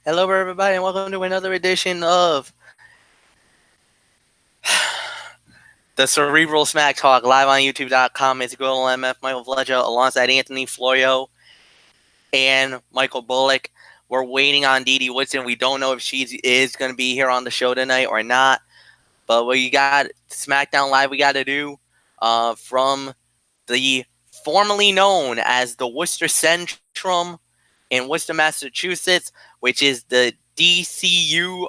Hello, everybody, and welcome to another edition of the Cerebral Smack Talk live on YouTube.com. It's Google MF Michael Fletcher alongside Anthony Florio and Michael Bullock. We're waiting on Dee Dee Woodson. We don't know if she is going to be here on the show tonight or not, but we got Smackdown Live we got to do from the formerly known as the Worcester Centrum in Worcester, Massachusetts, which is the DCU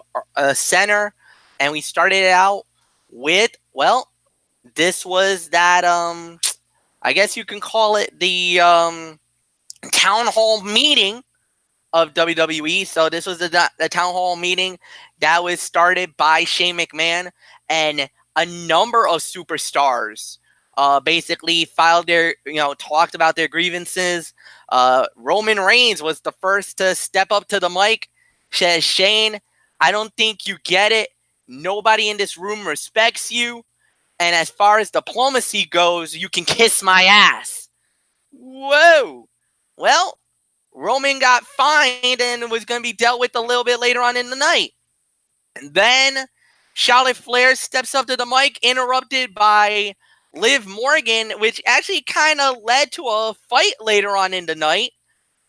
Center. And we started it out with, well, this was that, I guess you can call it the town hall meeting of WWE. So this was the town hall meeting that was started by Shane McMahon, and a number of superstars basically filed their, talked about their grievances. Roman Reigns was the first to step up to the mic, says, Shane, I don't think you get it. Nobody in this room respects you. And as far as diplomacy goes, you can kiss my ass. Whoa. Well, Roman got fined and was going to be dealt with a little bit later on in the night. And then Charlotte Flair steps up to the mic, interrupted by Liv Morgan, which actually kind of led to a fight later on in the night.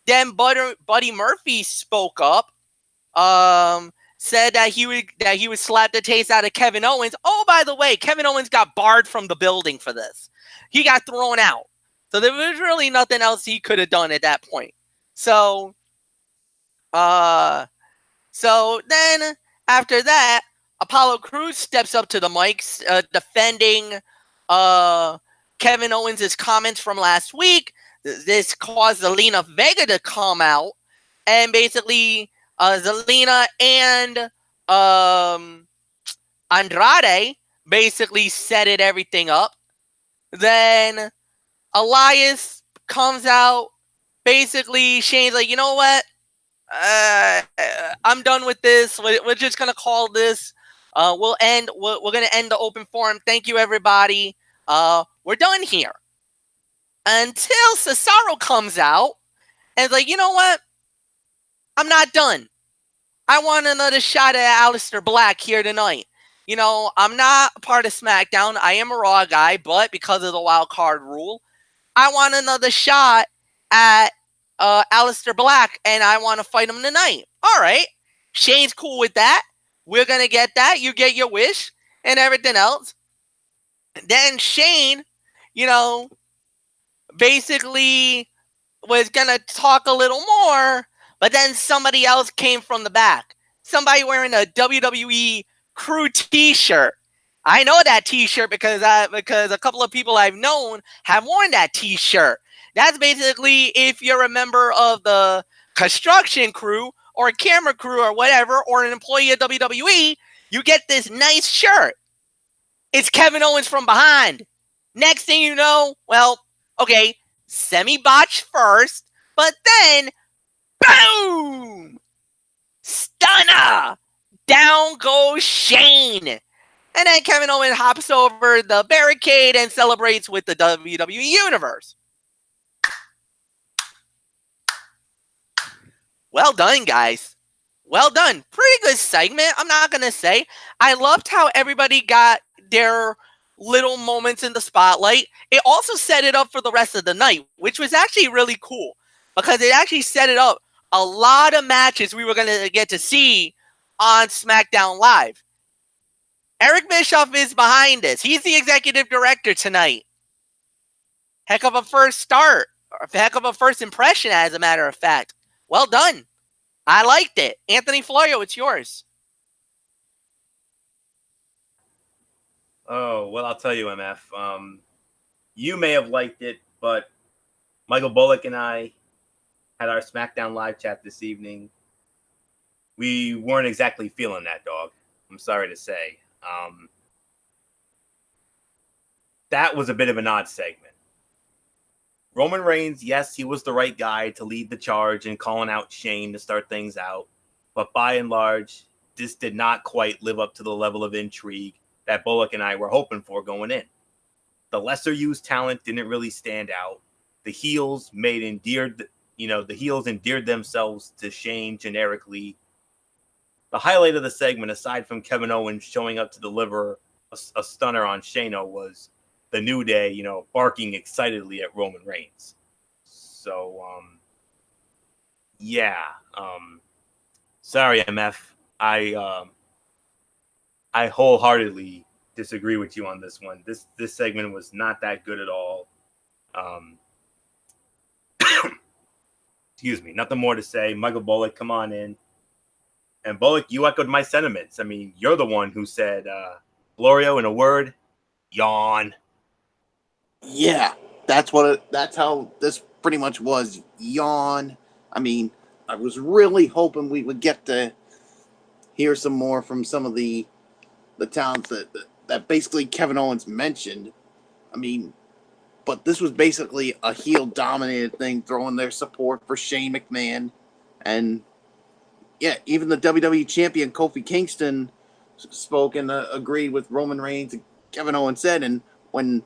Then Buddy Murphy spoke up, said that he would slap the taste out of Kevin Owens. Oh, by the way, Kevin Owens got barred from the building for this. He got thrown out. So there was really nothing else he could have done at that point. So then after that, Apollo Crews steps up to the mics, defending Kevin Owens' comments from last week. This caused Zelina Vega to come out, and basically Zelina and Andrade basically set everything up. Then Elias comes out. Basically, Shane's like, you know what? I'm done with this. We're just gonna call this. We're gonna end the open forum. Thank you, everybody. We're done here. Until Cesaro comes out and is like, you know what? I'm not done. I want another shot at Aleister Black here tonight. I'm not a part of SmackDown. I am a Raw guy, but because of the wild card rule, I want another shot at Aleister Black, and I want to fight him tonight. All right. Shane's cool with that. We're going to get that. You get your wish and everything else. Then Shane, basically was going to talk a little more, but then somebody else came from the back. Somebody wearing a WWE crew t-shirt. I know that t-shirt because a couple of people I've known have worn that t-shirt. That's basically if you're a member of the construction crew or a camera crew or whatever, or an employee of WWE, you get this nice shirt. It's Kevin Owens from behind. Next thing you know, well, okay, semi-botched first, but then, boom! Stunner! Down goes Shane. And then Kevin Owens hops over the barricade and celebrates with the WWE Universe. Well done, guys. Well done. Pretty good segment, I'm not going to say. I loved how everybody got their little moments in the spotlight. It also set it up for the rest of the night, which was actually really cool because it actually set it up a lot of matches we were going to get to see on SmackDown Live. Eric Bischoff is behind this. He's the executive director tonight. Heck of a first start. Heck of a first impression, as a matter of fact. Well done. I liked it. Anthony Florio, it's yours. Oh, well, I'll tell you, MF. You may have liked it, but Michael Bullock and I had our SmackDown live chat this evening. We weren't exactly feeling that, dog. I'm sorry to say. That was a bit of an odd segment. Roman Reigns, yes, he was the right guy to lead the charge and calling out Shane to start things out. But by and large, this did not quite live up to the level of intrigue that Bullock and I were hoping for going in. The lesser used talent didn't really stand out. The heels endeared themselves to Shane generically the highlight of the segment, aside from Kevin Owens showing up to deliver a stunner on Shayna, was the New Day, barking excitedly at Roman Reigns. So, yeah. Sorry, MF. I wholeheartedly disagree with you on this one. This segment was not that good at all. Excuse me. Nothing more to say. Michael Bullock, come on in. And Bullock, you echoed my sentiments. I mean, you're the one who said, Florio, in a word, yawn. Yeah, that's how this pretty much was. Yawn. I mean, I was really hoping we would get to hear some more from some of the talents that basically Kevin Owens mentioned. I mean, but this was basically a heel dominated thing, throwing their support for Shane McMahon, and yeah, even the WWE champion Kofi Kingston spoke and agreed with Roman Reigns and Kevin Owens said. And when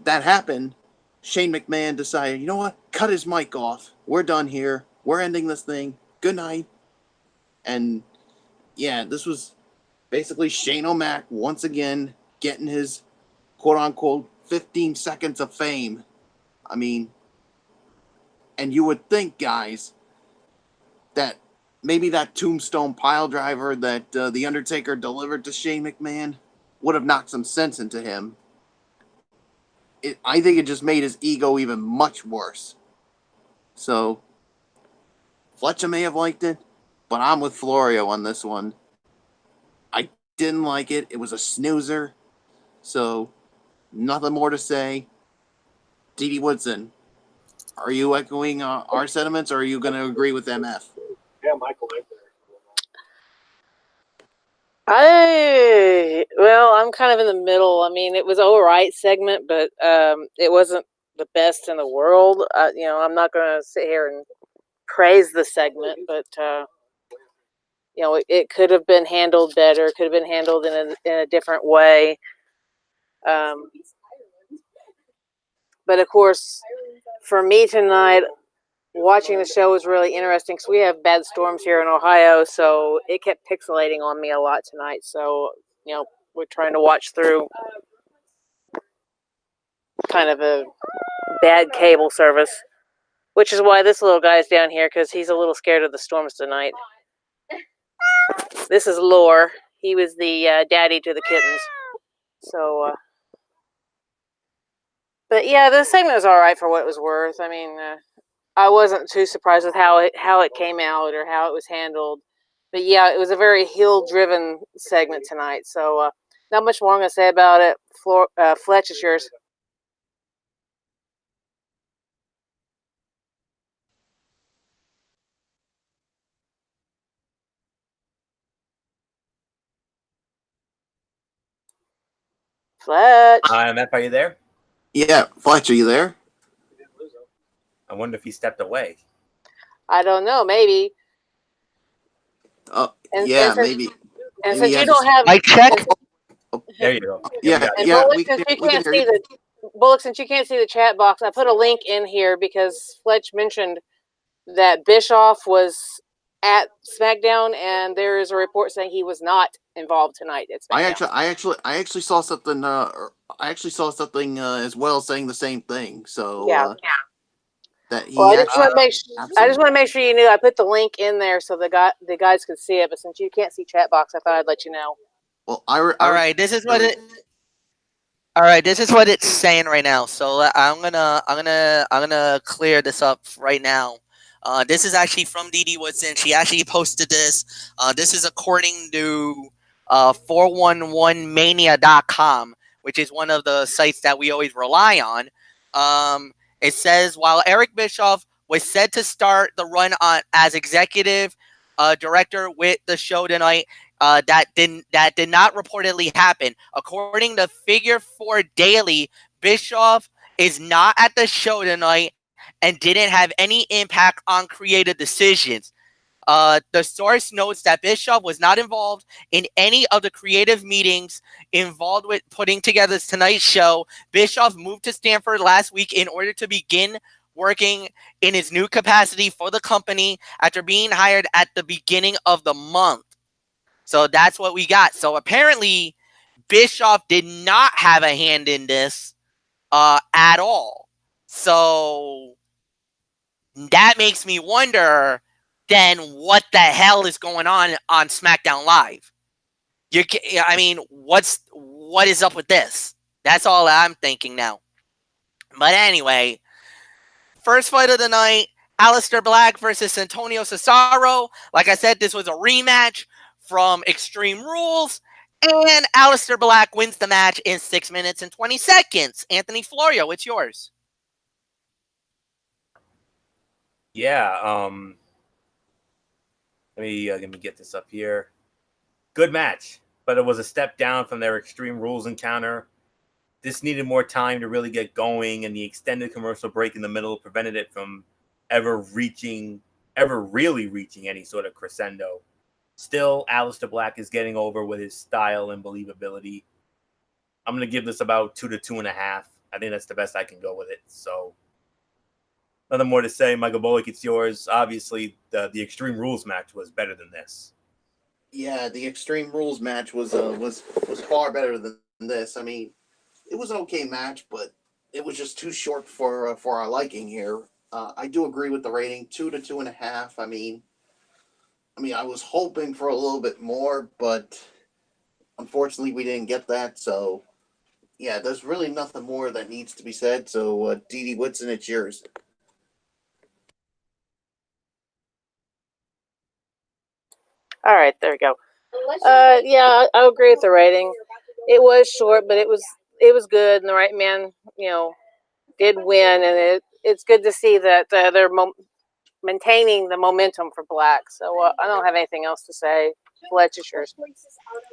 that happened, Shane McMahon decided, you know what, cut his mic off. We're done here. We're ending this thing. Good night. And yeah, this was basically Shane O'Mac once again getting his quote-unquote 15 seconds of fame. I mean, and you would think, guys, that maybe that tombstone pile driver that The Undertaker delivered to Shane McMahon would have knocked some sense into him. I think it just made his ego even much worse. So, Fletcher may have liked it, but I'm with Florio on this one. I didn't like it. It was a snoozer. So, nothing more to say. D.D. Woodson, are you echoing our sentiments, or are you going to agree with MF? Yeah, Michael. I'm kind of in the middle. I mean, it was all right segment, but it wasn't the best in the world. I'm not going to sit here and praise the segment, but it could have been handled better. Could have been handled in a different way. But of course, for me tonight, watching the show was really interesting because we have bad storms here in Ohio, so it kept pixelating on me a lot tonight. So, we're trying to watch through kind of a bad cable service, which is why this little guy's down here, because he's a little scared of the storms tonight. This is Lore. He was the daddy to the kittens. So, but yeah, the segment was all right for what it was worth. I mean, I wasn't too surprised with how it came out or how it was handled. But yeah, it was a very heel-driven segment tonight. So not much more I'm going to say about it. Fletch, it's yours. Fletch. MF, are you there? Yeah, Fletch, are you there? I wonder if he stepped away. I don't know. Maybe. Maybe. And since you don't have, I check. There you go. Yeah. Bullock, since you can't see the chat box, I put a link in here because Fletch mentioned that Bischoff was at Smackdown, and there is a report saying he was not involved tonight at SmackDown. I actually saw something. I actually saw something as well saying the same thing. So yeah. That he. Well, I just want to make sure you knew. I put the link in there so the guys could see it. But since you can't see chat box, I thought I'd let you know. Well, all right. This is what it. All right, this is what it's saying right now. So I'm gonna clear this up right now. This is actually from D.D. Woodson. She actually posted this. This is according to 411mania.com, which is one of the sites that we always rely on. It says, while Eric Bischoff was said to start the run on as executive director with the show tonight, that did not reportedly happen. According to Figure 4 Daily, Bischoff is not at the show tonight and didn't have any impact on creative decisions. The source notes that Bischoff was not involved in any of the creative meetings involved with putting together tonight's show. Bischoff moved to Stanford last week in order to begin working in his new capacity for the company after being hired at the beginning of the month. So that's what we got. So apparently, Bischoff did not have a hand in this at all. So that makes me wonder then what the hell is going on SmackDown Live? I mean, what is up with this? That's all I'm thinking now. But anyway, first fight of the night, Aleister Black versus Antonio Cesaro. Like I said, this was a rematch from Extreme Rules. And Aleister Black wins the match in 6 minutes and 20 seconds. Anthony Florio, it's yours. Yeah. Let me get this up here. Good match, but it was a step down from their Extreme Rules encounter. This needed more time to really get going, and the extended commercial break in the middle prevented it from ever really reaching any sort of crescendo. Still, Aleister Black is getting over with his style and believability. I'm going to give this about 2 to 2.5. I think that's the best I can go with it. So, nothing more to say. Michael Bullock, it's yours. Obviously, the Extreme Rules match was better than this. Yeah, the Extreme Rules match was far better than this. I mean, it was an okay match, but it was just too short for our liking here. I do agree with the rating, 2 to 2.5. I mean, I was hoping for a little bit more, but unfortunately, we didn't get that. So, yeah, there's really nothing more that needs to be said. So, Dee Whitson, it's yours. All right, there we go. Yeah, I agree with the rating. It was short, but it was good, and the right man, did win, and it's good to see that they're maintaining the momentum for Black. So I don't have anything else to say. Fletch, it's yours.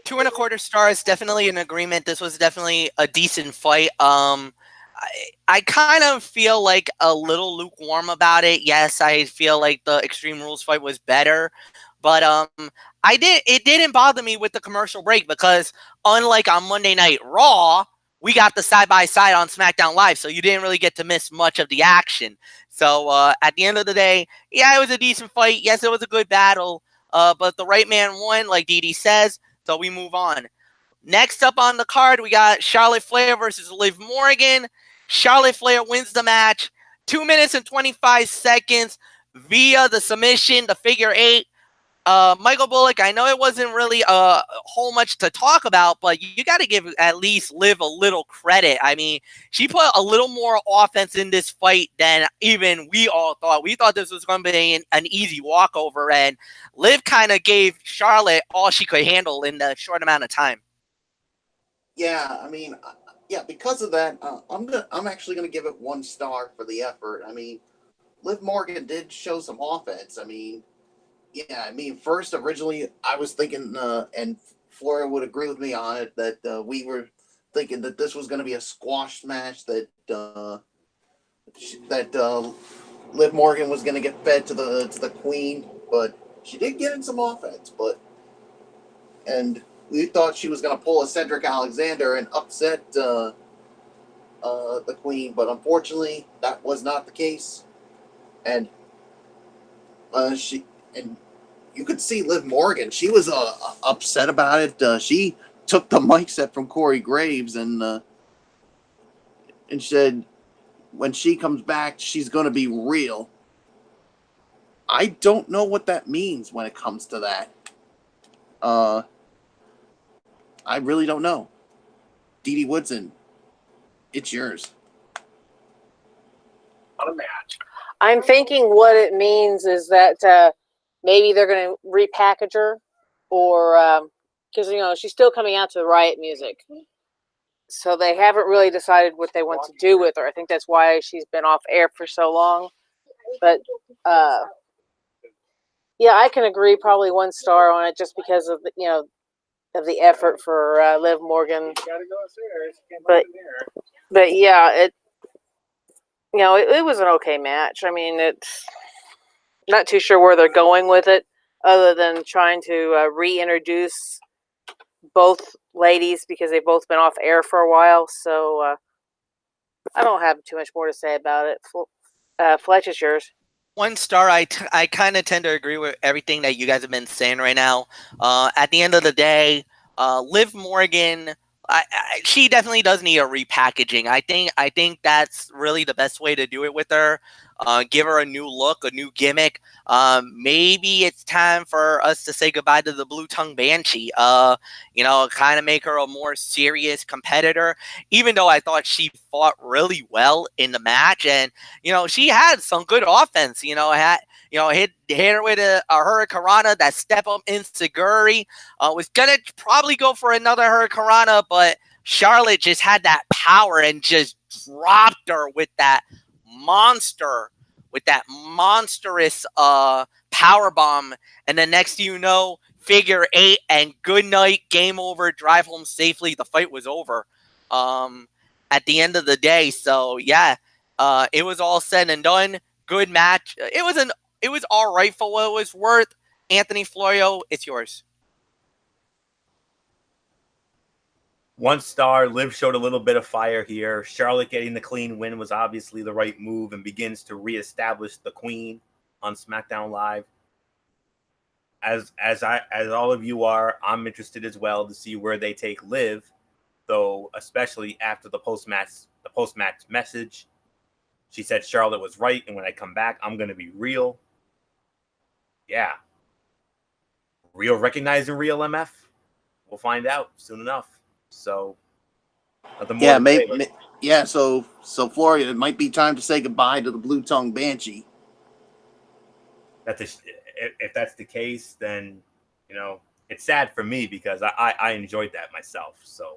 2.25 stars, definitely in agreement. This was definitely a decent fight. I kind of feel like a little lukewarm about it. Yes, I feel like the Extreme Rules fight was better, but it didn't bother me with the commercial break because unlike on Monday Night Raw, we got the side by side on SmackDown Live, so you didn't really get to miss much of the action. So at the end of the day, yeah, it was a decent fight. Yes, it was a good battle. But the right man won, like Dee says, so we move on. Next up on the card, we got Charlotte Flair versus Liv Morgan. Charlotte Flair wins the match, 2 minutes and 25 seconds via the submission, the figure 8. Michael Bullock, I know it wasn't really a whole much to talk about, but you got to give at least Liv a little credit. I mean, she put a little more offense in this fight than even we all thought. We thought this was going to be an easy walkover, and Liv kind of gave Charlotte all she could handle in the short amount of time. Yeah, I mean, yeah, because of that, I'm actually gonna give it 1 star for the effort. I mean, Liv Morgan did show some offense. I mean, yeah, I mean, first originally I was thinking, and Flora would agree with me on it, that we were thinking that this was going to be a squash match, that Liv Morgan was going to get fed to the Queen, but she did get in some offense. And we thought she was going to pull a Cedric Alexander and upset the Queen, but unfortunately that was not the case. And you could see Liv Morgan. She was upset about it. She took the mic set from Corey Graves and said when she comes back, she's going to be real. I don't know what that means when it comes to that. I really don't know. Dee Woodson, it's yours. On a match. I'm thinking what it means is that maybe they're going to repackage her, or because she's still coming out to the Riot music, so they haven't really decided what they want to do with her. I think that's why she's been off air for so long. But yeah, I can agree. Probably 1 star on it, just because of the effort for Liv Morgan. But yeah, it was an okay match. I mean, it's not too sure where they're going with it, other than trying to reintroduce both ladies because they've both been off air for a while. So I don't have too much more to say about it. Fletch, is yours. 1 star. I kind of tend to agree with everything that you guys have been saying right now. At the end of the day, Liv Morgan, she definitely does need a repackaging. I think that's really the best way to do it with her. Give her a new look, a new gimmick. Maybe it's time for us to say goodbye to the Blue Tongue Banshee. Kind of make her a more serious competitor. Even though I thought she fought really well in the match, and she had some good offense. Hit her with a Hurricanrana, that step up Inseguri. Was gonna probably go for another Hurricanrana, but Charlotte just had that power and just dropped her with that monstrous power bomb. And then next thing you know, figure 8 and good night, game over, drive home safely. The fight was over. At the end of the day, so yeah, it was all said and done. Good match. It was all right for what it was worth. Anthony Florio, it's yours. 1 star. Liv showed a little bit of fire here. Charlotte getting the clean win was obviously the right move and begins to reestablish the queen on SmackDown Live. As all of you are, I'm interested as well to see where they take Liv, though, especially after the post-match message. She said Charlotte was right, and when I come back, I'm going to be real. Yeah. Real recognizing real, MF? We'll find out soon enough. So, nothing more. Yeah, maybe. Yeah, so Florida, it might be time to say goodbye to the Blue Tongue Banshee. If that's the case, then it's sad for me because I enjoyed that myself. So,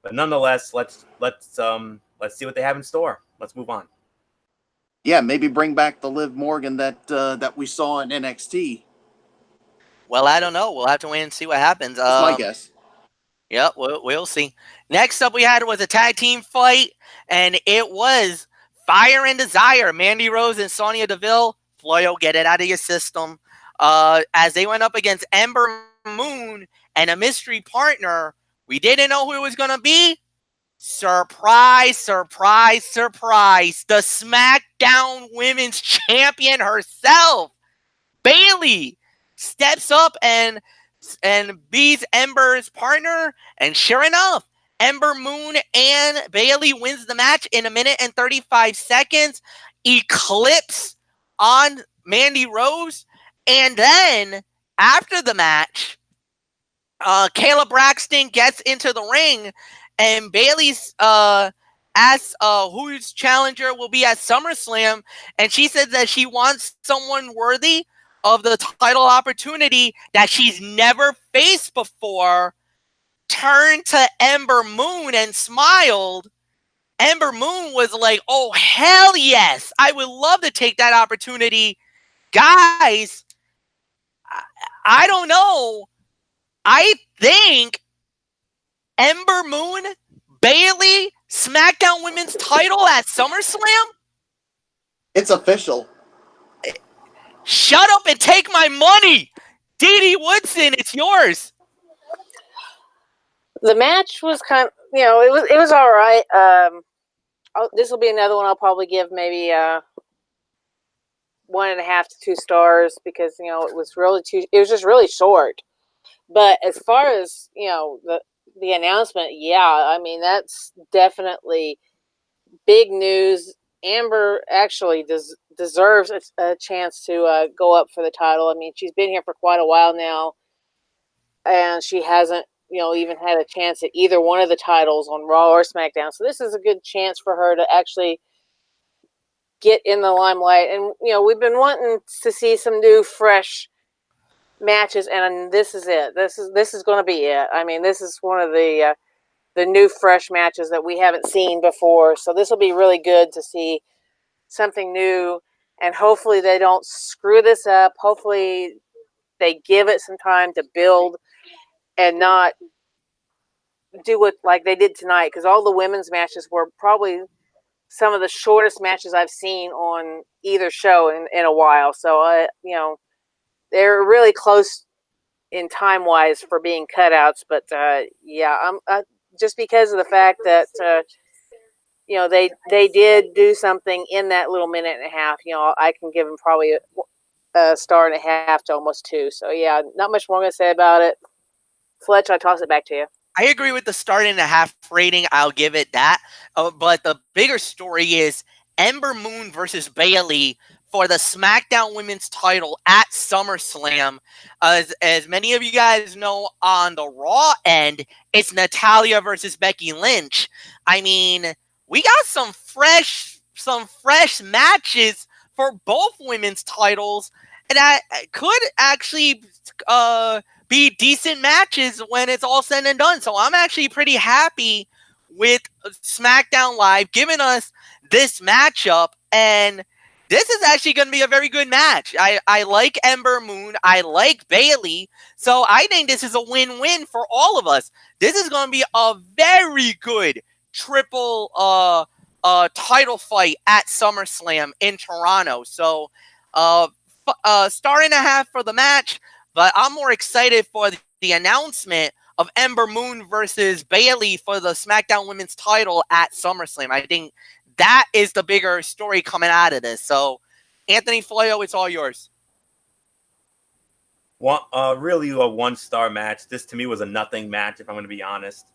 but nonetheless, let's see what they have in store. Let's move on. Yeah, maybe bring back the Liv Morgan that we saw in NXT. Well, I don't know. We'll have to wait and see what happens. That's my guess. Yep, we'll see. Next up we had was a tag team fight, and it was Fire and Desire, Mandy Rose and Sonya Deville. Floyo, get it out of your system. As they went up against Ember Moon and a mystery partner, we didn't know who it was going to be. Surprise, surprise, surprise. The SmackDown Women's Champion herself, Bayley, steps up and beats Ember's partner. And sure enough, Ember Moon and Bayley wins the match in 1 minute and 35 seconds. Eclipse on Mandy Rose. And then after the match, Kayla Braxton gets into the ring, and Bayley asks whose challenger will be at SummerSlam, and she says that she wants someone worthy of the title opportunity that she's never faced before. Turned to Ember Moon and smiled. Ember Moon was like, oh, hell yes. I would love to take that opportunity. Guys, I don't know. I think Ember Moon, Bayley, SmackDown Women's title at SummerSlam? It's official. Shut up and take my money. Dee Woodson, it's yours. The match was kind of, it was all right. This will be another one I'll probably give maybe 1.5 to 2 stars because it was just really short. But as far as the announcement, yeah, I mean that's definitely big news. Amber actually deserves a chance to go up for the title. I mean, she's been here for quite a while now, and she hasn't even had a chance at either one of the titles on Raw or SmackDown. So this is a good chance for her to actually get in the limelight. And we've been wanting to see some new, fresh matches, and this is it. This is going to be it. I mean, this is one of the new, fresh matches that we haven't seen before. So this will be really good to see something new, and hopefully they don't screw this up. Hopefully they give it some time to build and not do it like they did tonight, because all the women's matches were probably some of the shortest matches I've seen on either show in a while. So, they're really close in time-wise for being cutouts. But, yeah, I'm just because of the fact that they did do something in that little minute and a half. I can give them probably a star and a half to almost 2. So yeah, not much more I'm gonna say about it. Fletch, I toss it back to you. I agree with the star and a half rating. I'll give it that. But the bigger story is Ember Moon versus Bayley for the SmackDown Women's title at SummerSlam. As many of you guys know, on the Raw end, it's Natalya versus Becky Lynch. I mean, we got some fresh matches for both women's titles, and that could actually be decent matches when it's all said and done. So I'm actually pretty happy with SmackDown Live giving us this matchup, and this is actually going to be a very good match. I like Ember Moon. I like Bayley. So I think this is a win-win for all of us. This is going to be a very good triple title fight at SummerSlam in Toronto. So star and a half for the match. But I'm more excited for the announcement of Ember Moon versus Bayley for the SmackDown Women's title at SummerSlam. I think that is the bigger story coming out of this. So, Anthony Floyo, it's all yours. Really a 1-star match. This to me was a nothing match, if I'm going to be honest.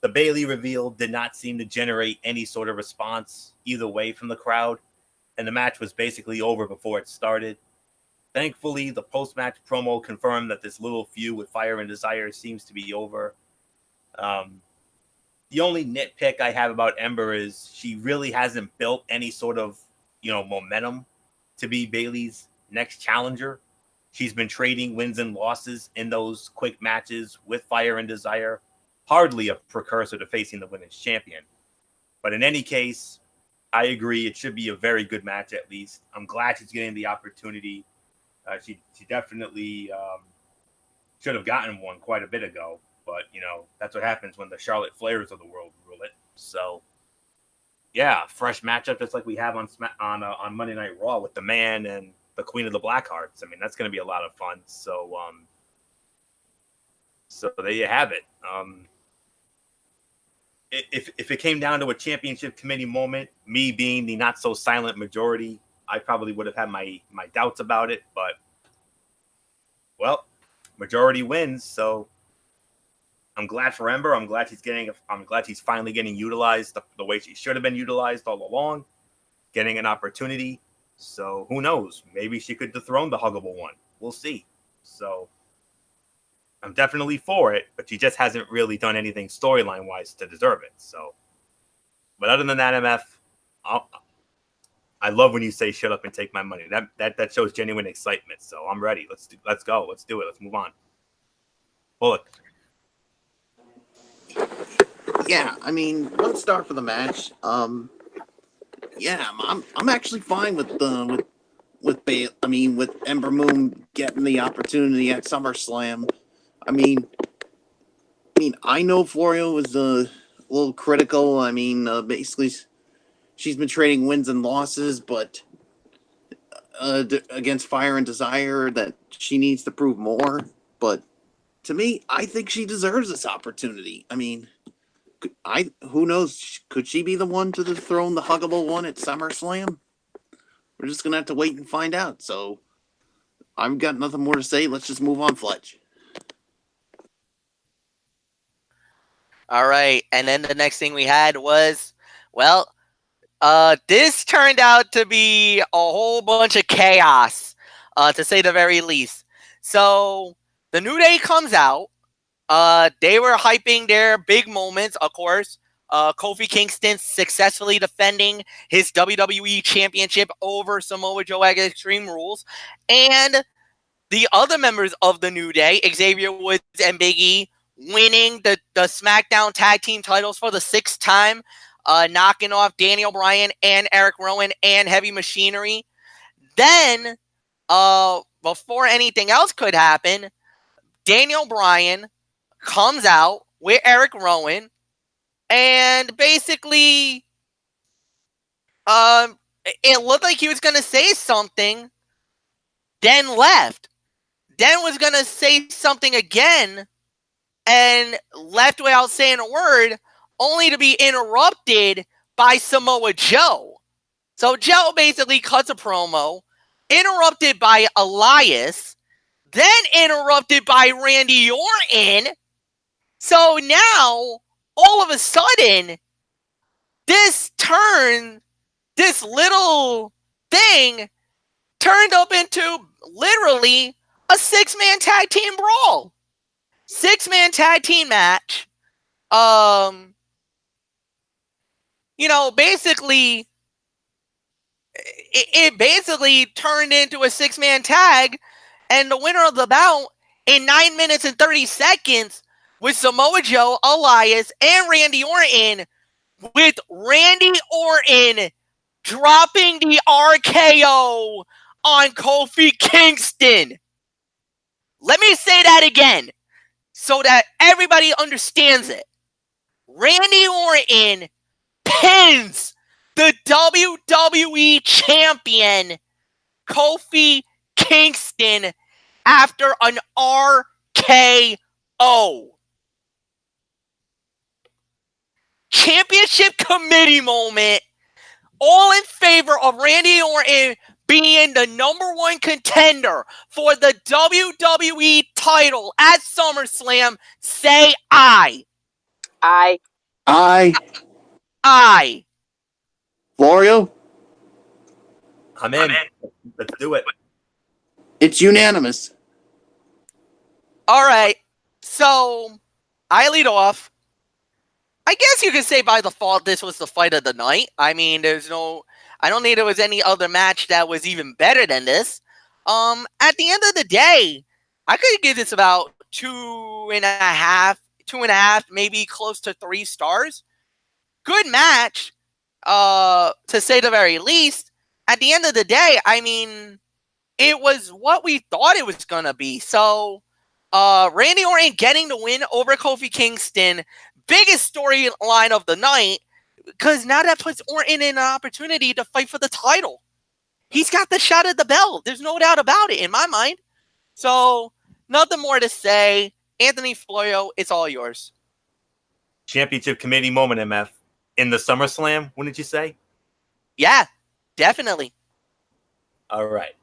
The Bayley reveal did not seem to generate any sort of response either way from the crowd, and the match was basically over before it started. Thankfully, the post-match promo confirmed that this little feud with Fire and Desire seems to be over. The only nitpick I have about Ember is she really hasn't built any sort of, momentum to be Bayley's next challenger. She's been trading wins and losses in those quick matches with Fire and Desire. Hardly a precursor to facing the women's champion. But in any case, I agree. It should be a very good match at least. I'm glad she's getting the opportunity. She definitely should have gotten one quite a bit ago, but that's what happens when the Charlotte Flairs of the world rule it. So, yeah, fresh matchup just like we have on Monday Night Raw with the Man and the Queen of the Blackhearts. I mean, that's going to be a lot of fun. So, there you have it. If it came down to a championship committee moment, me being the not so silent majority, I probably would have had my doubts about it, but majority wins. So I'm glad for Ember. I'm glad she's finally getting utilized the way she should have been utilized all along, getting an opportunity. So who knows? Maybe she could dethrone the Huggable One. We'll see. So I'm definitely for it, but she just hasn't really done anything storyline wise to deserve it. So, but other than that, MF, I love when you say "shut up and take my money." That shows genuine excitement. So I'm ready. Let's go. Let's do it. Let's move on. Bullock. Yeah, I mean, 1 star for the match. Yeah, I'm actually fine with Ember Moon getting the opportunity at SummerSlam. I mean, I know Florio was a little critical. I mean, basically, she's been trading wins and losses, but against Fire and Desire, that she needs to prove more. But to me, I think she deserves this opportunity. I mean, who knows? Could she be the one to dethrone the Huggable One at SummerSlam? We're just gonna have to wait and find out. So I've got nothing more to say. Let's just move on, Fletch. All right, and then the next thing we had was, this turned out to be a whole bunch of chaos, to say the very least. So the New Day comes out. They were hyping their big moments, of course. Kofi Kingston successfully defending his WWE Championship over Samoa Joe at Extreme Rules. And the other members of the New Day, Xavier Woods and Big E, winning the SmackDown Tag Team titles for the 6th time, knocking off Daniel Bryan and Eric Rowan and Heavy Machinery. Then, before anything else could happen, Daniel Bryan comes out with Eric Rowan and basically it looked like he was going to say something, then left. Then was going to say something again and left without saying a word, only to be interrupted by Samoa Joe. So Joe basically cuts a promo, interrupted by Elias, then interrupted by Randy Orton. So now, all of a sudden, this little thing turned up into literally a 6-man tag team brawl. 6-man tag team match. Basically, it basically turned into a 6-man tag, and the winner of the bout in 9 minutes and 30 seconds was Samoa Joe, Elias, and Randy Orton, with Randy Orton dropping the RKO on Kofi Kingston. Let me say that again so that everybody understands it. Randy Orton pins the WWE champion Kofi Kingston after an RKO. Championship committee moment, all in favor of Randy Orton being the #1 contender for the WWE title at SummerSlam. Say aye. I Aye. Florio, I'm in. Let's do it. it's unanimous. All right. So I lead off. I guess you could say by default this was the fight of the night. I mean, I don't think there was any other match that was even better than this. At the end of the day, I could give this about 2.5, maybe close to 3 stars. Good match, to say the very least. At the end of the day, I mean, it was what we thought it was gonna be. So, Randy Orton getting the win over Kofi Kingston, biggest storyline of the night, because now that puts Orton in an opportunity to fight for the title. He's got the shot at the belt. There's no doubt about it in my mind. So, nothing more to say. Anthony Florio, it's all yours. Championship committee moment, MF. In the SummerSlam, wouldn't you say? Yeah, definitely. All right.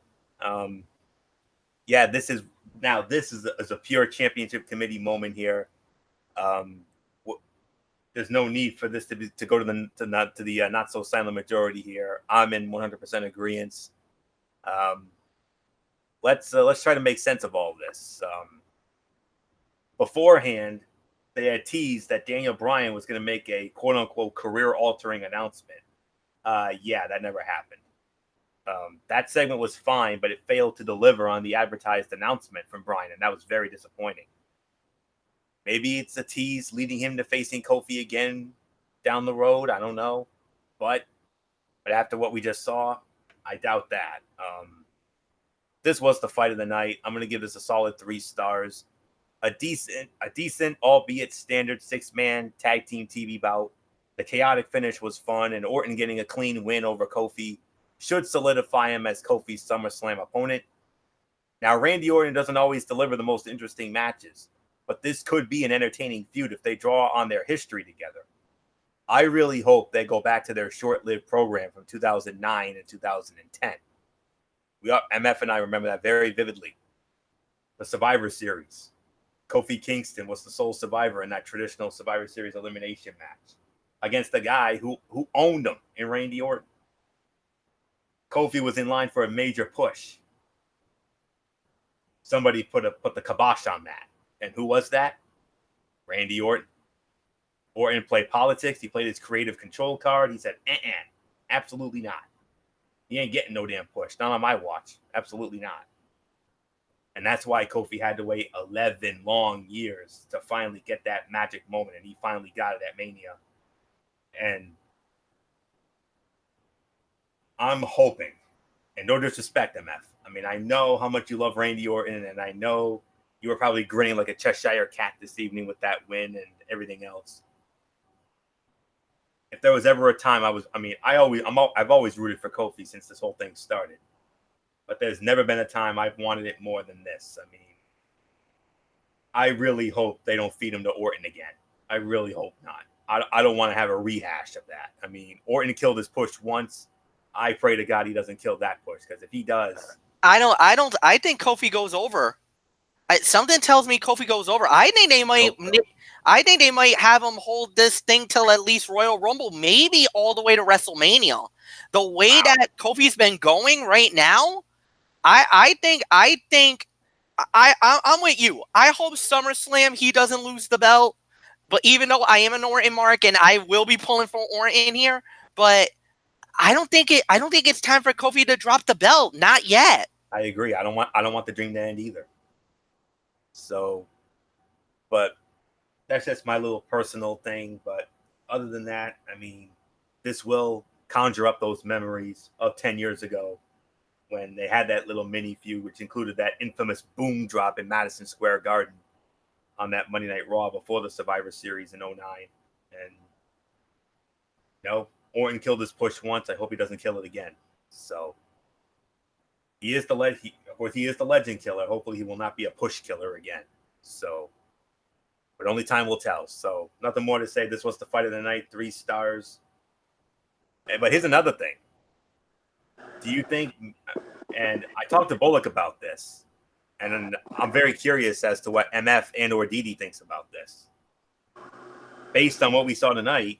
Yeah, this is a pure championship committee moment here. There's no need for this to go to the not so silent majority here. I'm in 100% agreement. Let's try to make sense of all this. Beforehand, they had teased that Daniel Bryan was going to make a quote unquote career altering announcement. Yeah, that never happened. That segment was fine, but it failed to deliver on the advertised announcement from Bryan, and that was very disappointing. Maybe it's a tease leading him to facing Kofi again down the road. I don't know. But after what we just saw, I doubt that. This was the fight of the night. I'm going to give this a solid 3 stars. A decent, albeit standard 6-man tag team TV bout. The chaotic finish was fun, and Orton getting a clean win over Kofi should solidify him as Kofi's SummerSlam opponent. Now, Randy Orton doesn't always deliver the most interesting matches, but this could be an entertaining feud if they draw on their history together. I really hope they go back to their short-lived program from 2009 and 2010. MF and I remember that very vividly. The Survivor Series. Kofi Kingston was the sole survivor in that traditional Survivor Series elimination match against the guy who owned him in Randy Orton. Kofi was in line for a major push. Somebody put the kibosh on that. And who was that? Randy Orton. Orton played politics. He played his creative control card. He said, absolutely not. He ain't getting no damn push. Not on my watch. Absolutely not. And that's why Kofi had to wait 11 long years to finally get that magic moment. And he finally got it at Mania. And I'm hoping, and no disrespect, MF. I mean, I know how much you love Randy Orton, and I know you were probably grinning like a Cheshire cat this evening with that win and everything else. If there was ever a time I've always rooted for Kofi since this whole thing started. But there's never been a time I've wanted it more than this. I mean, I really hope they don't feed him to Orton again. I really hope not. I don't want to have a rehash of that. I mean, Orton killed his push once. I pray to God he doesn't kill that push, because if he does, I think Kofi goes over. Something tells me Kofi goes over. I think they might have him hold this thing till at least Royal Rumble, maybe all the way to WrestleMania. The way that Kofi's been going right now, I'm with you. I hope SummerSlam he doesn't lose the belt. But even though I am an Orton mark and I will be pulling for Orton here, but I don't think it's time for Kofi to drop the belt. Not yet. I agree. I don't want the dream to end either. So, but that's just my little personal thing. But other than that, I mean, this will conjure up those memories of 10 years ago when they had that little mini feud, which included that infamous boom drop in Madison Square Garden on that Monday Night Raw before the Survivor Series in 09. And, Orton killed his push once. I hope he doesn't kill it again. So, he is the legend killer. Hopefully he will not be a push killer again. So, but only time will tell. So, nothing more to say. This was the fight of the night, 3 stars. But here's another thing. Do you think, and I talked to Bullock about this, and I'm very curious as to what MF and or Didi thinks about this. Based on what we saw tonight,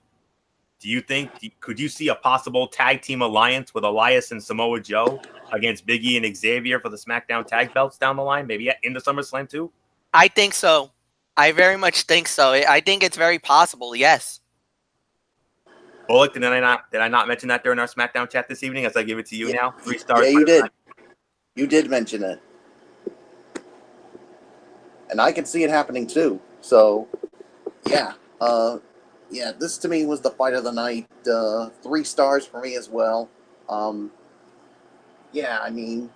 could you see a possible tag team alliance with Elias and Samoa Joe against Big E and Xavier for the SmackDown tag belts down the line, maybe into SummerSlam too? I think so. I very much think so. I think it's very possible, yes. Bullock, did I not mention that during our SmackDown chat this evening as I give it to you now? 3 stars. Yeah, you did. You did mention it. And I can see it happening too. So, yeah. This to me was the fight of the night. 3 stars for me as well. I mean,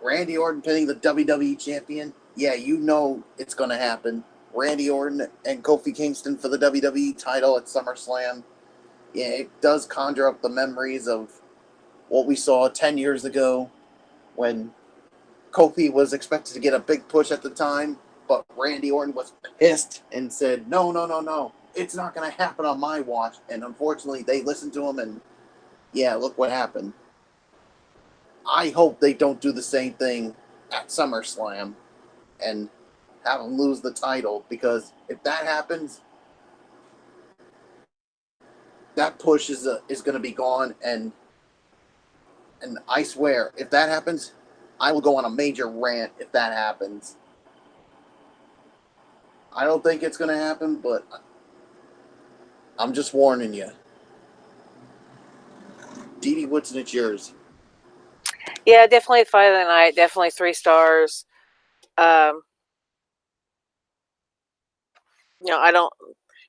Randy Orton pinning the WWE champion. Yeah, it's going to happen. Randy Orton and Kofi Kingston for the WWE title at SummerSlam. Yeah, it does conjure up the memories of what we saw 10 years ago when Kofi was expected to get a big push at the time, but Randy Orton was pissed and said, no, it's not going to happen on my watch. And unfortunately, they listened to him, and yeah, look what happened. I hope they don't do the same thing at SummerSlam and have him lose the title, because if that happens, that push is going to be gone, and I swear, if that happens, I will go on a major rant if that happens. I don't think it's going to happen, but I'm just warning you. Didi Woodson, it's yours. Yeah, definitely fight of the night. Definitely 3 stars. I don't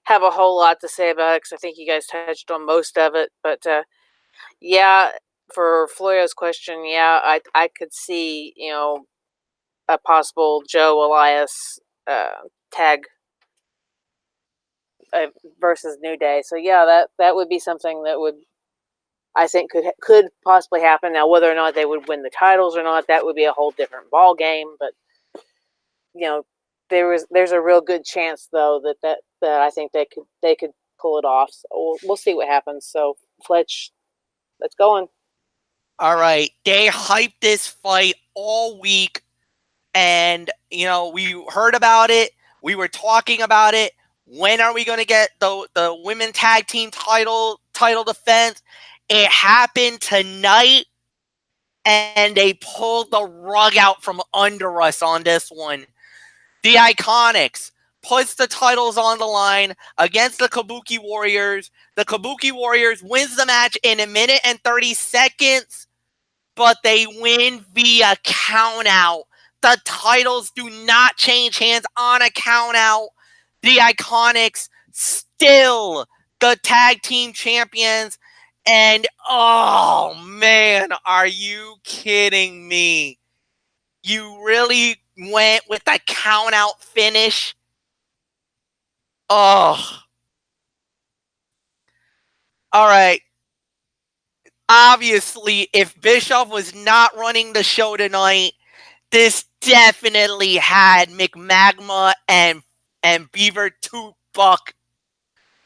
have a whole lot to say about it because I think you guys touched on most of it. But for Floyo's question, I could see a possible Joe Elias tag versus New Day. So that would be something that would, I think, could possibly happen. Now, whether or not they would win the titles or not, that would be a whole different ball game. But there's a real good chance though that I think they could pull it off. So we'll see what happens. So Fletch, let's go on. All right, they hyped this fight all week, and we heard about it. We were talking about it. When are we going to get the women tag team title defense? It happened tonight, and they pulled the rug out from under us on this one. The Iconics puts the titles on the line against the Kabuki Warriors. The Kabuki Warriors wins the match in 1 minute and 30 seconds, but they win via countout. The titles do not change hands on a countout. The Iconics still the tag team champions. And, oh, man, are you kidding me? You really went with a count-out finish? Oh. All right. Obviously, if Bischoff was not running the show tonight, this definitely had McMagma and Beaver Toot Buck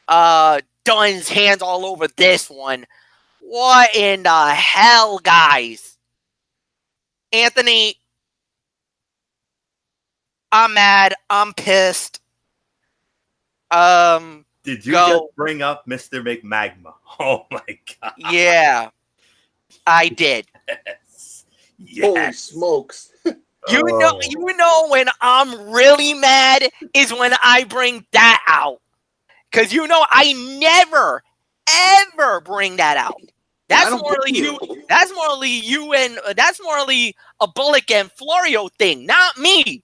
Dunn's hands all over this one. What in the hell, guys? Anthony, I'm mad. I'm pissed. Did you Go. just bring up Mr. McMagma? Oh my god. Yeah, I did. Yes. Holy Yes. smokes. You Oh. know when I'm really mad is when I bring that out. Cause I never, ever bring that out. And I That's don't morally blame you. That's morally a Bullock and Florio thing, not me.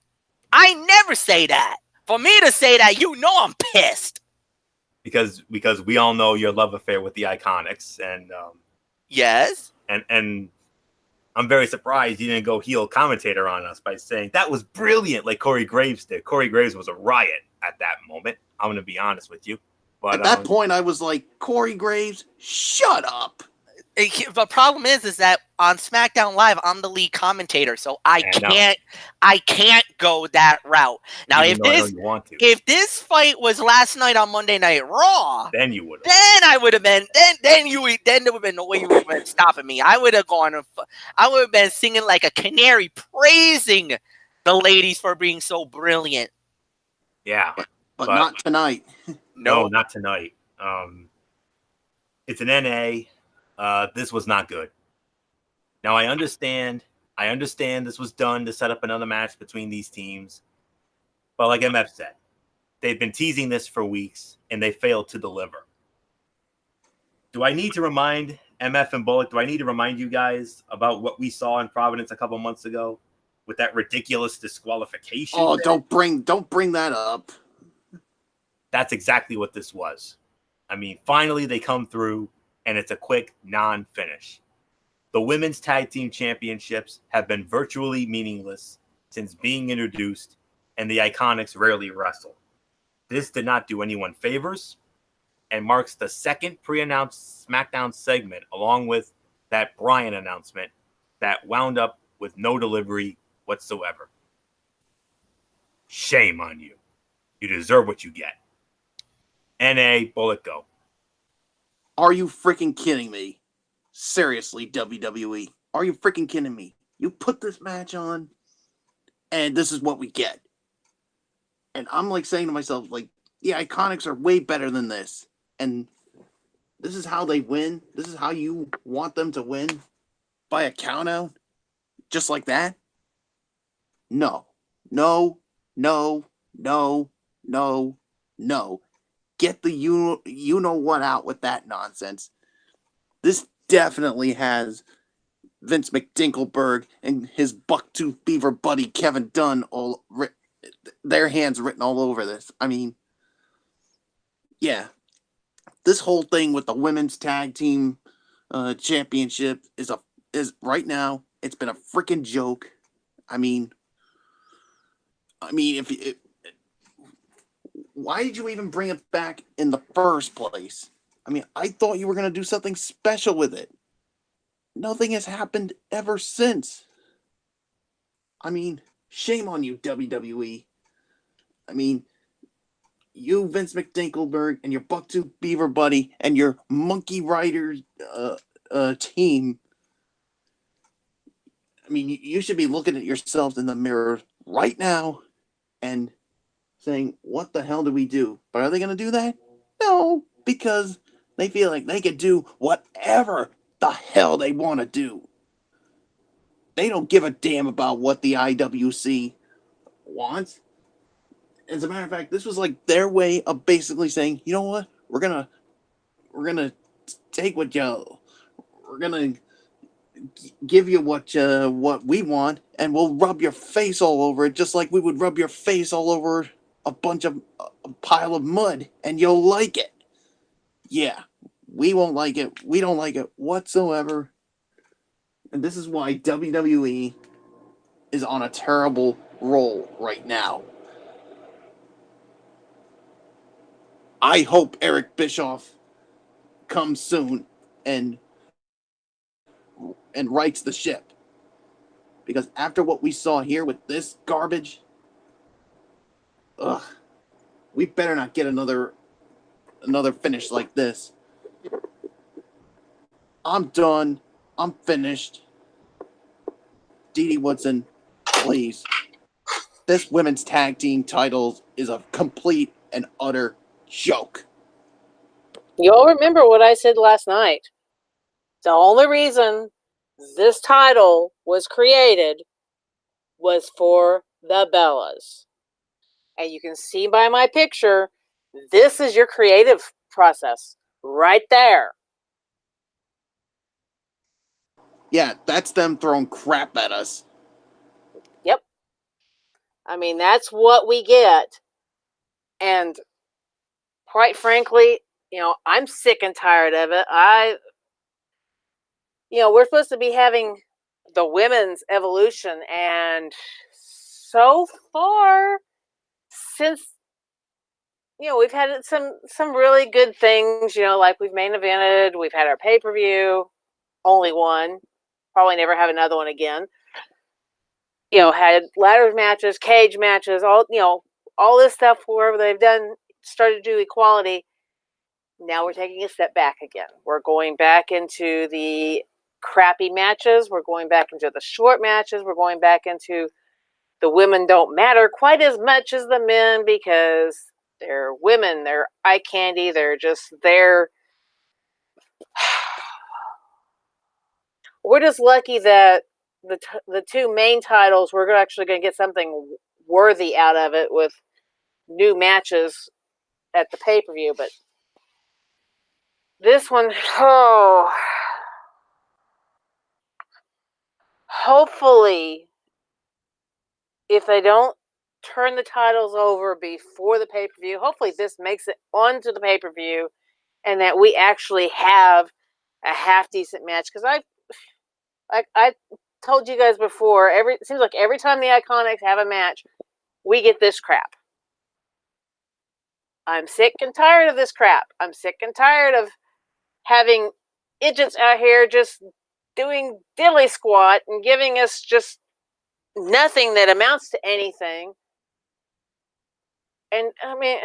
I never say that. For me to say that, I'm pissed. Because we all know your love affair with the Iconics, and Yes. and I'm very surprised you didn't go heel commentator on us by saying that was brilliant, like Corey Graves did. Corey Graves was a riot at that moment. I'm going to be honest with you. But At that point, I was like, Corey Graves, shut up. The problem is that on SmackDown Live, I'm the lead commentator, so I can't go that route. Now, even though I know you want to, if this fight was last night on Monday Night Raw, then you would. Then I would have been. Then there would have been no way you would have been stopping me. I would have gone. I would have been singing like a canary, praising the ladies for being so brilliant. Yeah, but not tonight. No, not tonight. It's an NA. This was not good. Now I understand this was done to set up another match between these teams. But like MF said, they've been teasing this for weeks and they failed to deliver. Do I need to remind MF and Bullock, do I need to remind you guys about what we saw in Providence a couple months ago with that ridiculous disqualification? Oh, don't bring that up. That's exactly what this was. I mean, finally they come through and it's a quick non-finish. The women's tag team championships have been virtually meaningless since being introduced, and the Iconics rarely wrestle. This did not do anyone favors and marks the second pre-announced SmackDown segment along with that Bryan announcement that wound up with no delivery whatsoever. Shame on you. You deserve what you get. NA, Bullet, go. Are you freaking kidding me? Seriously, WWE. Are you freaking kidding me? You put this match on, and this is what we get. And I'm like saying to myself, like, the Iconics are way better than this. And this is how they win. This is how you want them to win? By a countout? Just like that? No. No. No. No. No. No. Get the you know what out with that nonsense. This definitely has Vince McDinkleberg and his bucktooth beaver buddy Kevin Dunn their hands written all over this. I mean, yeah, this whole thing with the women's tag team championship is right now. It's been a freaking joke. I mean, why did you even bring it back in the first place? I mean, I thought you were going to do something special with it. Nothing has happened ever since. I mean, shame on you, WWE. I mean, you, Vince McDinkleberg, and your bucktooth beaver buddy, and your monkey riders team. I mean, you should be looking at yourselves in the mirror right now and saying, what the hell do we do? But are they going to do that? No, because they feel like they can do whatever the hell they want to do. They don't give a damn about what the IWC wants. As a matter of fact, this was like their way of basically saying, you know what? We're gonna take what we're gonna give you what we want, and we'll rub your face all over it, just like we would rub your face all over a pile of mud, and you'll like it. Yeah, we won't like it. We don't like it whatsoever. And this is why WWE is on a terrible roll right now. I hope Eric Bischoff comes soon and rights the ship. Because after what we saw here with this garbage, we better not get another another finish like this. I'm done. I'm finished. Dee Woodson, please. This women's tag team title is a complete and utter joke. You all remember what I said last night. The only reason this title was created was for the Bellas. And you can see by my picture, this is your creative process right there. Yeah, that's them throwing crap at us. Yep. I mean, that's what we get. And quite frankly, I'm sick and tired of it. We're supposed to be having the women's evolution, and so far, since we've had some really good things, like we've main evented, we've had our pay-per-view, only one, probably never have another one again. Had ladder matches, cage matches, all this stuff where they've started to do equality. Now we're taking a step back again. We're going back into the crappy matches. We're going back into the short matches. We're going back into the women don't matter quite as much as the men because they're women. They're eye candy. They're just there. We're just lucky that the two main titles, we're actually going to get something worthy out of it with new matches at the pay-per-view. But this one, hopefully, if they don't turn the titles over before the pay-per-view, hopefully this makes it onto the pay-per-view and that we actually have a half-decent match. Because I told you guys before, it seems like every time the Iconics have a match, we get this crap. I'm sick and tired of this crap. I'm sick and tired of having idiots out here just doing dilly squat and giving us just nothing that amounts to anything. And I mean,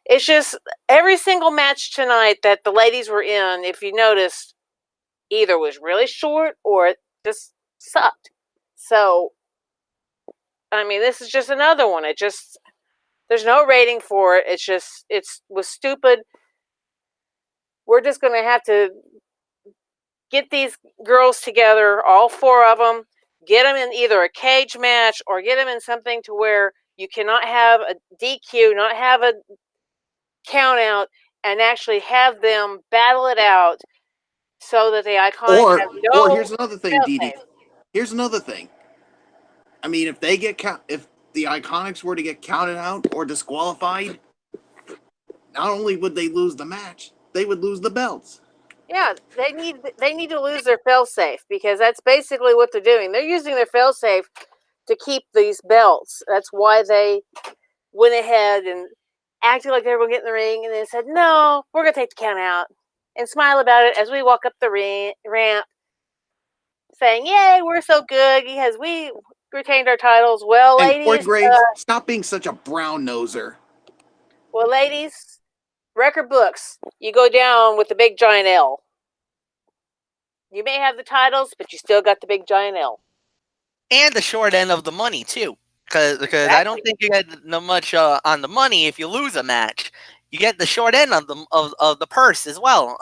it's just every single match tonight that the ladies were in, if you noticed, either was really short or it just sucked. So, I mean, this is just another one. There's no rating for it. It was stupid. We're just going to have to get these girls together, all four of them, get them in either a cage match or get them in something to where you cannot have a DQ, not have a count out, and actually have them battle it out so that the Iconics have no. Or here's another thing, Dee. Here's another thing. I mean, if the Iconics were to get counted out or disqualified, not only would they lose the match, they would lose the belts. Yeah, they need to lose their failsafe because that's basically what they're doing. They're using their failsafe to keep these belts. That's why they went ahead and acted like they were going to get in the ring and then said, no, we're going to take the count out and smile about it as we walk up the ramp saying, yay, we're so good because we retained our titles. Well, and ladies. Corey Graves, stop being such a brown noser. Well, ladies, record books, you go down with the big giant L. You may have the titles, but you still got the big giant L. And the short end of the money, too. Because exactly. I don't think you get much on the money if you lose a match. You get the short end of the purse as well.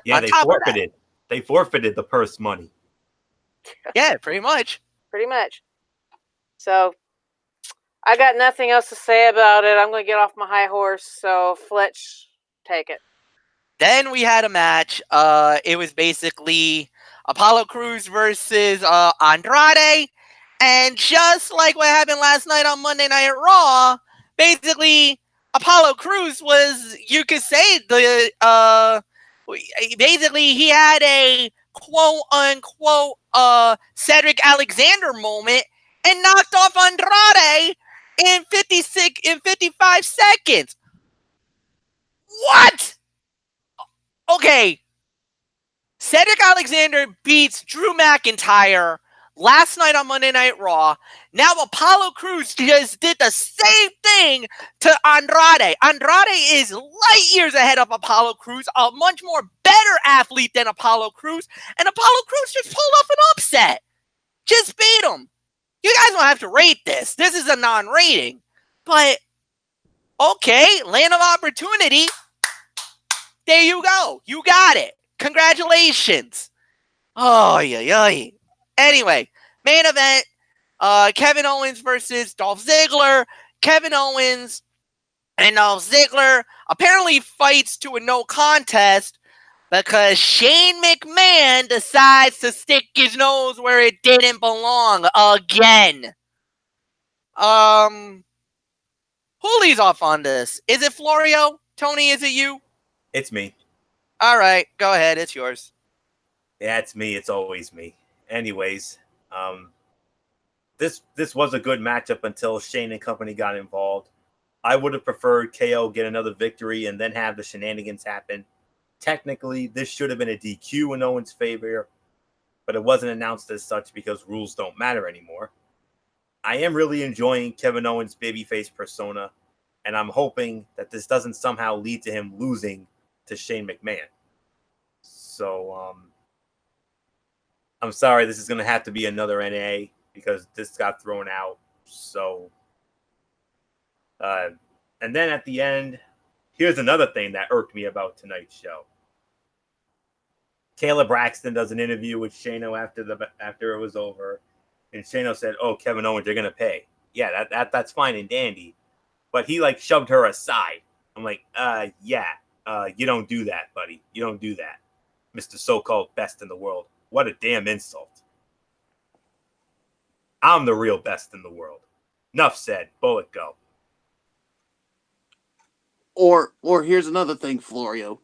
Yeah, they forfeited. They forfeited the purse money. Yeah, pretty much. Pretty much. So, I got nothing else to say about it. I'm going to get off my high horse. So, Fletch, take it. Then we had a match. It was basically Apollo Crews versus Andrade. And just like what happened last night on Monday Night Raw, basically Apollo Crews was, you could say, basically he had a quote-unquote Cedric Alexander moment and knocked off Andrade in 55 seconds. What? Okay. Cedric Alexander beats Drew McIntyre last night on Monday Night Raw. Now Apollo Crews just did the same thing to Andrade. Andrade is light years ahead of Apollo Crews, a much more better athlete than Apollo Crews, and Apollo Crews just pulled off an upset. Just beat him. You guys don't have to rate this. This is a non-rating. But, okay, land of opportunity. There you go. You got it. Congratulations. Oh, yeah. Anyway, main event, Kevin Owens versus Dolph Ziggler. Kevin Owens and Dolph Ziggler apparently fights to a no contest because Shane McMahon decides to stick his nose where it didn't belong again. Who leads off on this? Is it Florio? Tony, is it you? It's me. All right, go ahead. It's yours. Yeah, it's me. It's always me. Anyways, this was a good matchup until Shane and company got involved. I would have preferred KO get another victory and then have the shenanigans happen. Technically, this should have been a DQ in Owens' favor, but it wasn't announced as such because rules don't matter anymore. I am really enjoying Kevin Owens' babyface persona, and I'm hoping that this doesn't somehow lead to him losing to Shane McMahon. So, I'm sorry, this is going to have to be another NA because this got thrown out. So, and then at the end, here's another thing that irked me about tonight's show. Kayla Braxton does an interview with Shano after it was over, and Shano said, "Oh, Kevin Owens, you're gonna pay." Yeah, that's fine and dandy, but he like shoved her aside. I'm like, you don't do that, buddy. You don't do that, Mr. So-called best in the world. What a damn insult. I'm the real best in the world. Enough said. Bullet go. Or here's another thing, Florio.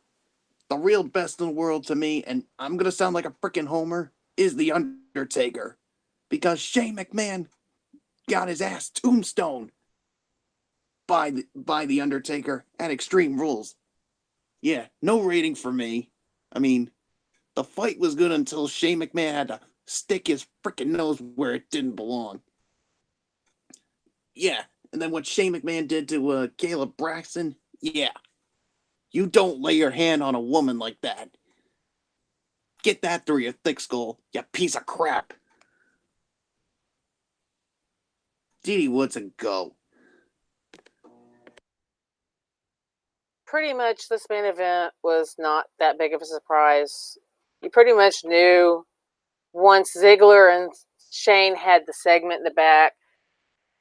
The real best in the world to me, and I'm gonna sound like a freaking homer, is the Undertaker. Because Shane McMahon got his ass tombstone by the Undertaker at Extreme Rules. Yeah, no rating for me. I mean, the fight was good until Shane McMahon had to stick his freaking nose where it didn't belong. Yeah, and then what Shane McMahon did to Caleb Braxton, yeah. You don't lay your hand on a woman like that. Get that through your thick skull, you piece of crap. Didi Woodson, go. Pretty much this main event was not that big of a surprise. You pretty much knew once Ziggler and Shane had the segment in the back,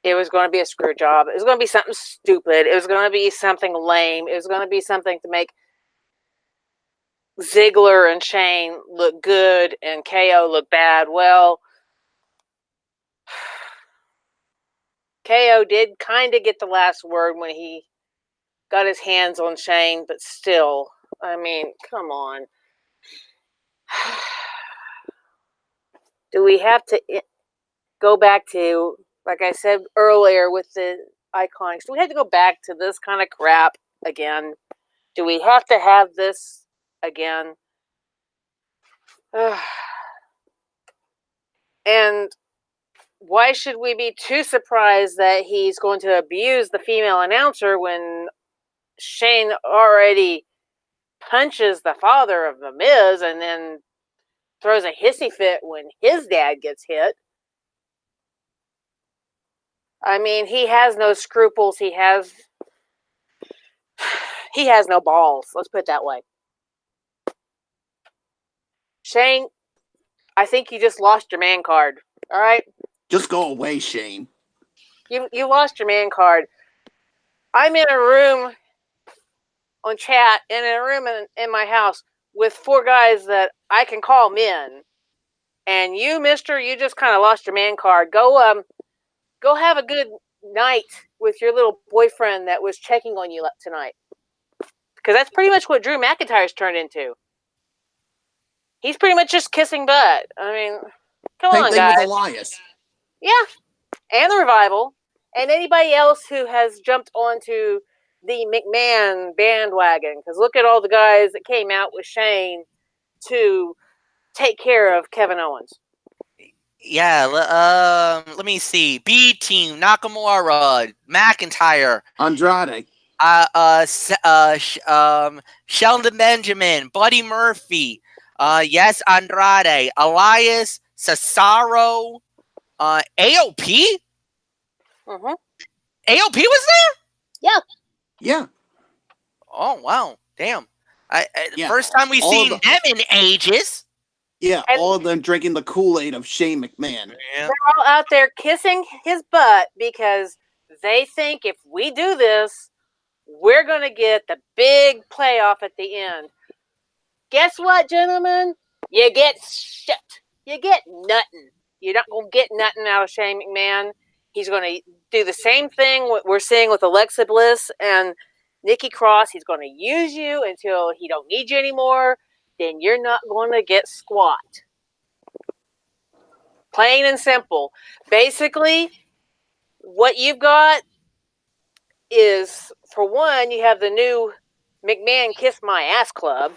it was going to be a screw job. It was going to be something stupid. It was going to be something lame. It was going to be something to make Ziggler and Shane look good and KO look bad. Well, KO did kind of get the last word when he got his hands on Shane, but still, I mean, come on. Do we have to go back to, like I said earlier with the Iconics, do we have to go back to this kind of crap again? Do we have to have this again? And why should we be too surprised that he's going to abuse the female announcer when Shane already punches the father of The Miz and then throws a hissy fit when his dad gets hit? I mean, he has no scruples. He has no balls. Let's put it that way. Shane, I think you just lost your man card. All right? Just go away, Shane. You lost your man card. I'm in a room on chat and in a room in my house with 4 guys that I can call men. And you, mister, you just kind of lost your man card. Go have a good night with your little boyfriend that was checking on you tonight. Because that's pretty much what Drew McIntyre's turned into. He's pretty much just kissing butt. I mean, come on, guys. Same thing with Elias. Yeah, and the Revival. And anybody else who has jumped onto the McMahon bandwagon. Because look at all the guys that came out with Shane to take care of Kevin Owens. Yeah, let me see. B team: Nakamura, McIntyre, Andrade. Sheldon Benjamin, Buddy Murphy, yes, Andrade, Elias, Cesaro, AOP. Mm-hmm. AOP was there. Yeah. Yeah. Oh wow, damn! Yeah. First time we've All seen the them in ages. yeah, And all of them drinking the Kool-Aid of Shane McMahon. Yeah. they're all out there kissing his butt because they think if we do this, we're going to get the big playoff at the end. Guess what, gentlemen? You get shit. You get nothing. You're not going to get nothing out of Shane McMahon. He's going to do the same thing what we're seeing with Alexa Bliss and Nikki Cross. He's going to use you until he don't need you anymore. Then you're not going to get squat. Plain and simple. Basically, what you've got is, for one, you have the new McMahon Kiss My Ass Club.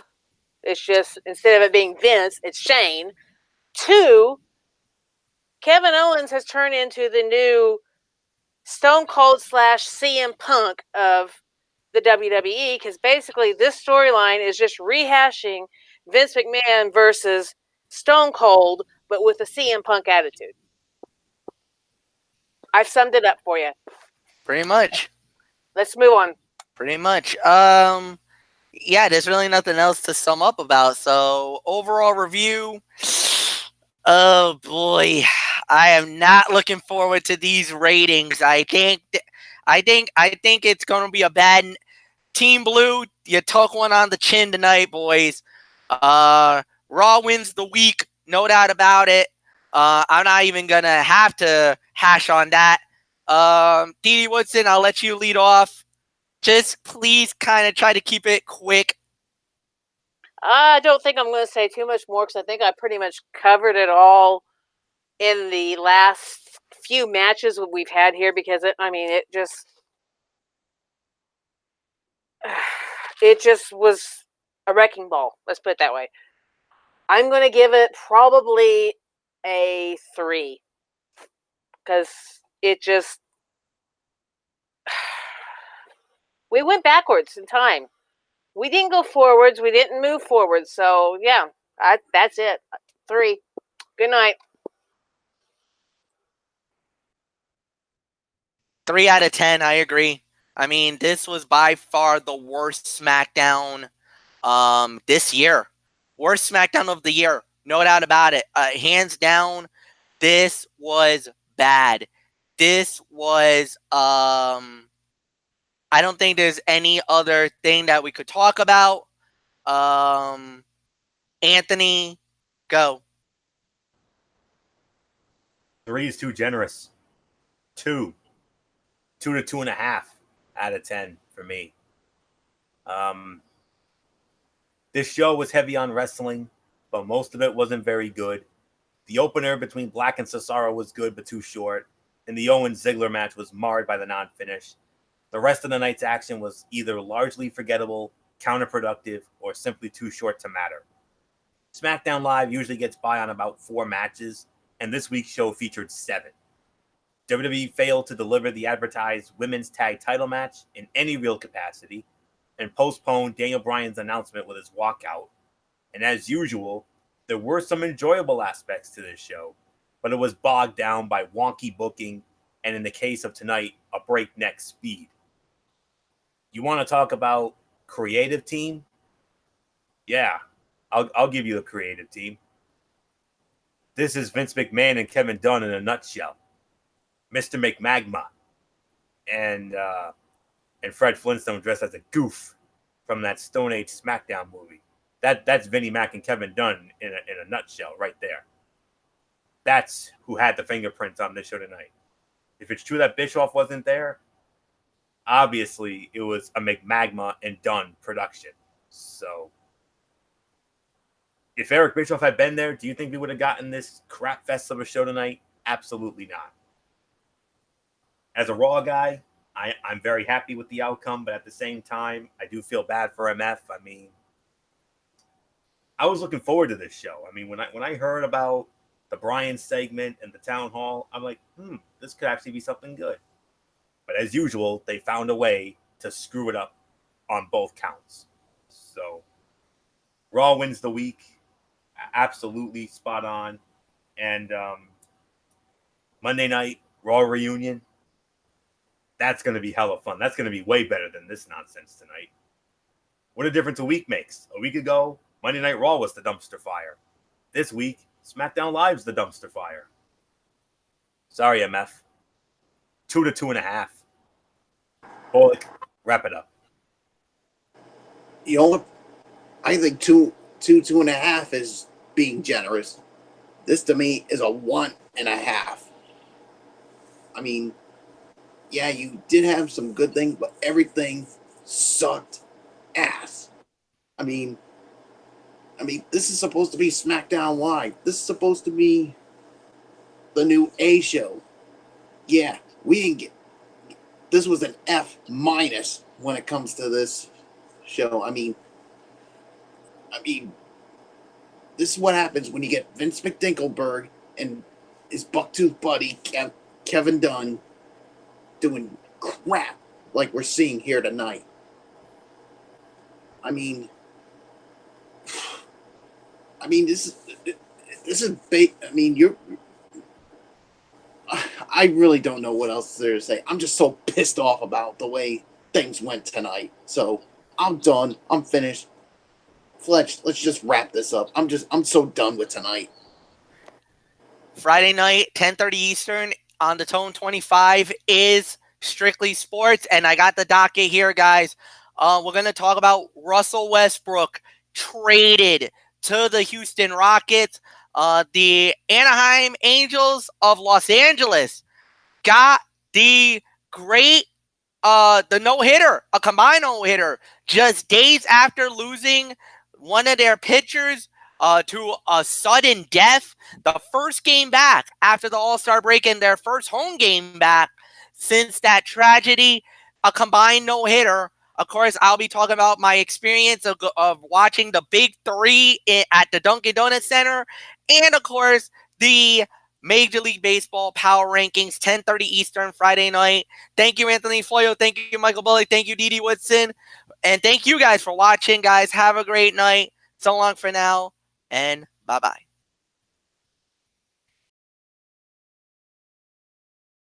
It's just, instead of it being Vince, it's Shane. Two, Kevin Owens has turned into the new Stone Cold / CM Punk of the WWE, because basically this storyline is just rehashing Vince McMahon versus Stone Cold, but with a CM Punk attitude. I've summed it up for you. Pretty much. Let's move on. Pretty much. Yeah, there's really nothing else to sum up about. So overall review. Oh boy, I am not looking forward to these ratings. I think it's going to be a bad Team Blue. You took one on the chin tonight, boys. Raw wins the week, no doubt about it. I'm not even gonna have to hash on that. Dee Woodson, I'll let you lead off. Just please kind of try to keep it quick. I don't think I'm going to say too much more because I think I pretty much covered it all in the last few matches we've had here, because it just was a wrecking ball. Let's put it that way. I'm going to give it probably a 3 because it just, we went backwards in time. We didn't go forwards. We didn't move forwards. So yeah, that's it. 3. Good night. 3 out of 10. I agree. I mean, this was by far the worst SmackDown this year. Worst SmackDown of the year. No doubt about it. Hands down, this was bad. This was I don't think there's any other thing that we could talk about. Anthony, go. 3 is too generous. 2 to 2.5 out of 10 for me. This show was heavy on wrestling, but most of it wasn't very good. The opener between Black and Cesaro was good, but too short, and the Owens-Ziggler match was marred by the non-finish. The rest of the night's action was either largely forgettable, counterproductive, or simply too short to matter. SmackDown Live usually gets by on about 4 matches, and this week's show featured 7. WWE failed to deliver the advertised women's tag title match in any real capacity and postponed Daniel Bryan's announcement with his walkout. And as usual, there were some enjoyable aspects to this show, but it was bogged down by wonky booking and, in the case of tonight, a breakneck speed. You want to talk about creative team? Yeah, I'll give you a creative team. This is Vince McMahon and Kevin Dunn in a nutshell. Mr. McMagma and Fred Flintstone dressed as a goof from that Stone Age SmackDown movie. That's Vinnie Mac and Kevin Dunn in a nutshell right there. That's who had the fingerprints on this show tonight. If it's true that Bischoff wasn't there, obviously it was a McMagma and Dunn production. So if Eric Bischoff had been there, do you think we would have gotten this crap fest of a show tonight? Absolutely not. As a Raw guy, I'm very happy with the outcome, but at the same time, I do feel bad for MF. I mean, I was looking forward to this show. I mean, when I heard about the Bryan segment and the town hall, I'm like, this could actually be something good. But as usual, they found a way to screw it up on both counts. So Raw wins the week. Absolutely spot on. And Monday night, Raw reunion. That's going to be hella fun. That's going to be way better than this nonsense tonight. What a difference a week makes. A week ago, Monday Night Raw was the dumpster fire. This week, SmackDown Live's the dumpster fire. Sorry, MF. 2 to 2.5. Bullock, wrap it up. I think 2.5 is being generous. This to me is a 1.5. I mean, yeah, you did have some good things, but everything sucked ass. I mean, this is supposed to be SmackDown Live. This is supposed to be the new A show. Yeah, we didn't get. This was an F- when it comes to this show. I mean, this is what happens when you get Vince McDinkleberg and his bucktooth buddy Kevin Dunn doing crap like we're seeing here tonight. I mean, this is I really don't know what else there to say. I'm just so pissed off about the way things went tonight. So I'm done. I'm finished. Fletch, let's just wrap this up. I'm so done with tonight. Friday night, 10:30 Eastern on the Tone 25 is Strictly Sports, and I got the docket here, guys. We're going to talk about Russell Westbrook traded to the Houston Rockets. The Anaheim Angels of Los Angeles got the no-hitter, a combined no-hitter, just days after losing one of their pitchers to a sudden death. The first game back after the All-Star break and their first home game back since that tragedy, a combined no-hitter. Of course, I'll be talking about my experience of watching the Big Three at the Dunkin' Donuts Center, and of course, the Major League Baseball Power Rankings, 10:30 Eastern, Friday night. Thank you, Anthony Floyo. Thank you, Michael Bullock. Thank you, Didi Woodson. And thank you guys for watching, guys. Have a great night. So long for now, and bye-bye.